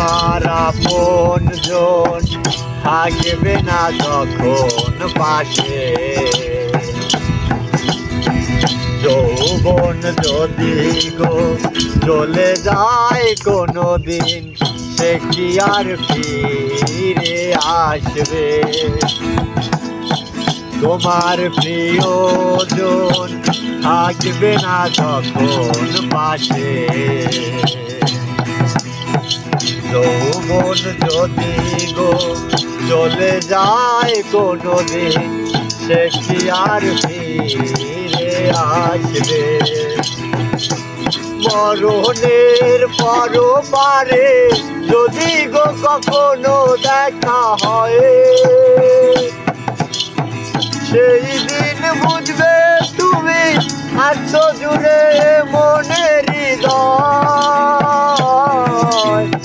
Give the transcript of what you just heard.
তোমার আপনজন থাকবে না যখন পাশে। যৌবন যদি গো চলে যায় কোনো দিন, সে কি আর ফিরে আসবে? তোমার প্রিয়জন থাকবে না যখন পাশে। যৌবন যদি গো চলে যায় কোনো দিন, সে কি আর ফিরে আসবে? মরণের পরপারে যদি গো কখনো দেখা হয়, সেই দিন বুঝবে তুমি আত্ম জুড়ে মনেরই